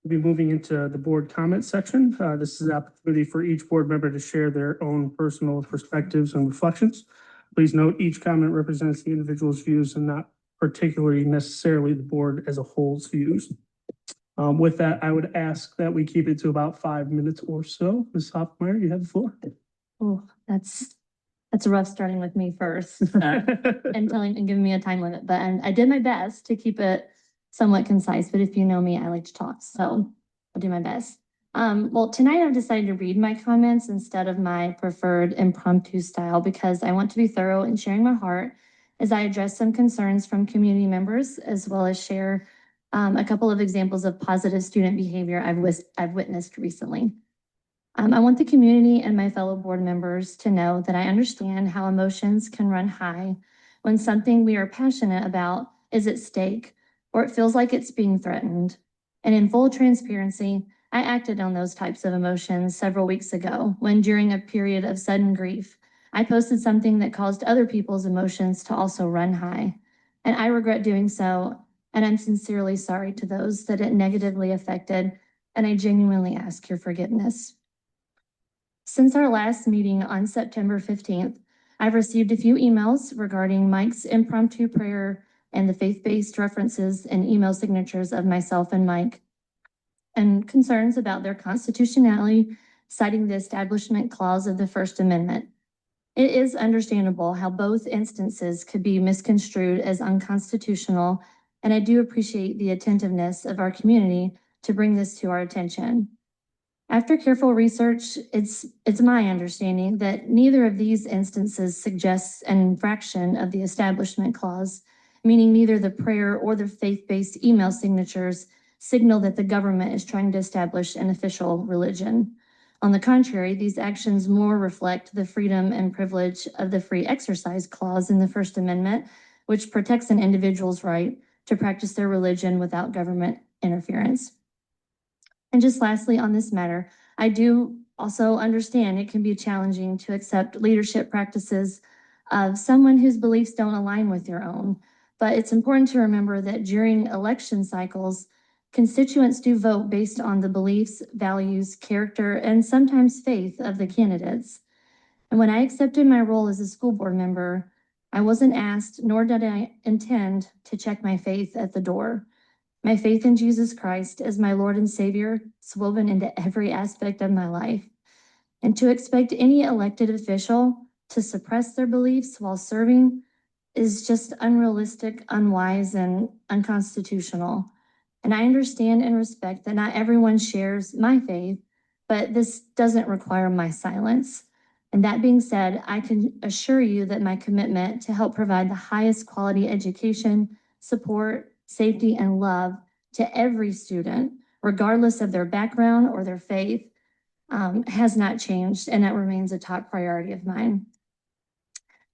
We'll be moving into the board comment section. This is an opportunity for each board member to share their own personal perspectives and reflections. Please note each comment represents the individual's views and not particularly necessarily the board as a whole's views. With that, I would ask that we keep it to about 5 minutes or so. Ms. Hoipkemier, you have the floor. Oh, that's rough starting with me first and giving me a time limit, but I did my best to keep it somewhat concise, but if you know me, I like to talk, so I'll do my best. Well, tonight I've decided to read my comments instead of my preferred impromptu style because I want to be thorough in sharing my heart as I address some concerns from community members, as well as share a couple of examples of positive student behavior I've witnessed recently. I want the community and my fellow board members to know that I understand how emotions can run high when something we are passionate about is at stake or it feels like it's being threatened. And in full transparency, I acted on those types of emotions several weeks ago when, during a period of sudden grief, I posted something that caused other people's emotions to also run high. And I regret doing so, and I'm sincerely sorry to those that it negatively affected, and I genuinely ask your forgiveness. Since our last meeting on September 15th, I've received a few emails regarding Mike's impromptu prayer and the faith-based references and email signatures of myself and Mike, and concerns about their constitutionality, citing the Establishment Clause of the First Amendment. It is understandable how both instances could be misconstrued as unconstitutional, and I do appreciate the attentiveness of our community to bring this to our attention. After careful research, it's my understanding that neither of these instances suggests an infraction of the Establishment Clause, meaning neither the prayer or the faith-based email signatures signal that the government is trying to establish an official religion. On the contrary, these actions more reflect the freedom and privilege of the Free Exercise Clause in the First Amendment, which protects an individual's right to practice their religion without government interference. And just lastly on this matter, I do also understand it can be challenging to accept leadership practices of someone whose beliefs don't align with your own. But it's important to remember that during election cycles, constituents do vote based on the beliefs, values, character, and sometimes faith of the candidates. And when I accepted my role as a school board member, I wasn't asked, nor did I intend to check my faith at the door. My faith in Jesus Christ as my Lord and Savior is woven into every aspect of my life. And to expect any elected official to suppress their beliefs while serving is just unrealistic, unwise, and unconstitutional. And I understand and respect that not everyone shares my faith, but this doesn't require my silence. And that being said, I can assure you that my commitment to help provide the highest quality education, support, safety, and love to every student, regardless of their background or their faith, has not changed, and that remains a top priority of mine.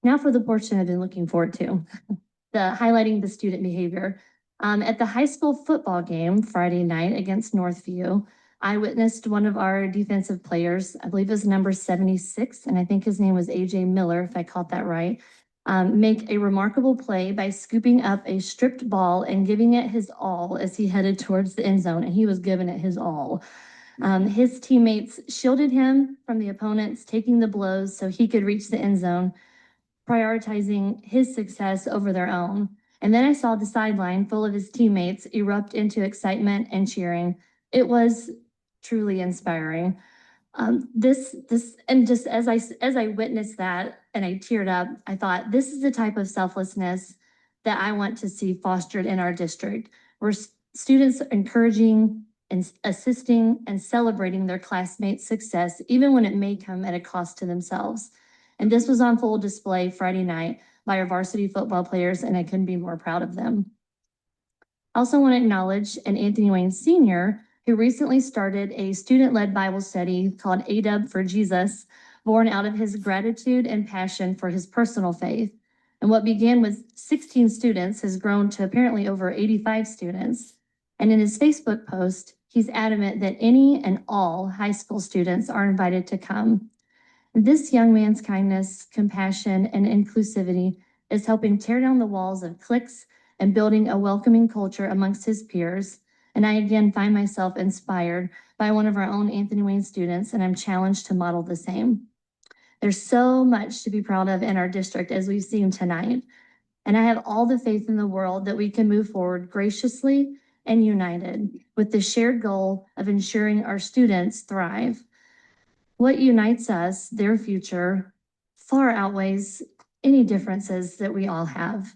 Now for the portion I've been looking forward to, the highlighting the student behavior. At the high school football game Friday night against Northview, I witnessed one of our defensive players, I believe it was number 76, and I think his name was AJ Miller, if I caught that right, make a remarkable play by scooping up a stripped ball and giving it his all as he headed towards the end zone, and he was giving it his all. His teammates shielded him from the opponents, taking the blows so he could reach the end zone, prioritizing his success over their own. And then I saw the sideline full of his teammates erupt into excitement and cheering. It was truly inspiring. And just as I witnessed that and I teared up, I thought this is the type of selflessness that I want to see fostered in our district, where students are encouraging and assisting and celebrating their classmates' success, even when it may come at a cost to themselves. And this was on full display Friday night by our varsity football players, and I couldn't be more proud of them. I also want to acknowledge an Anthony Wayne Sr., who recently started a student-led Bible study called AW for Jesus, born out of his gratitude and passion for his personal faith. And what began with 16 students has grown to apparently over 85 students. And in his Facebook post, he's adamant that any and all high school students are invited to come. This young man's kindness, compassion, and inclusivity is helping tear down the walls of cliques and building a welcoming culture amongst his peers. And I again find myself inspired by one of our own Anthony Wayne students, and I'm challenged to model the same. There's so much to be proud of in our district as we've seen tonight. And I have all the faith in the world that we can move forward graciously and united with the shared goal of ensuring our students thrive. What unites us, their future, far outweighs any differences that we all have.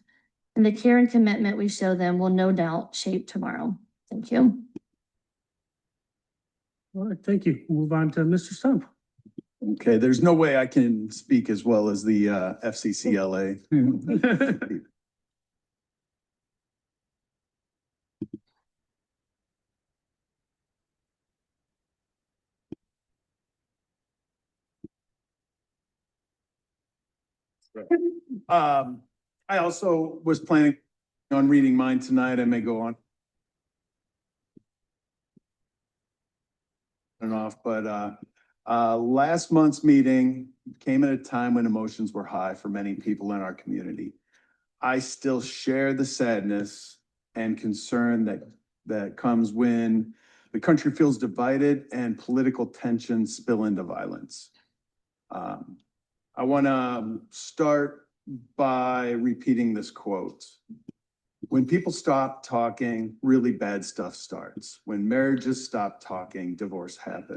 And the care and commitment we show them will no doubt shape tomorrow. Thank you. All right, thank you. Move on to Mr. Stump. Okay, there's no way I can speak as well as the FCCLA. I also was planning on reading mine tonight. I may go on and off, but last month's meeting came at a time when emotions were high for many people in our community. I still share the sadness and concern that comes when the country feels divided and political tensions spill into violence. I want to start by repeating this quote. When people stop talking, really bad stuff starts. When marriages stop talking, divorce happens.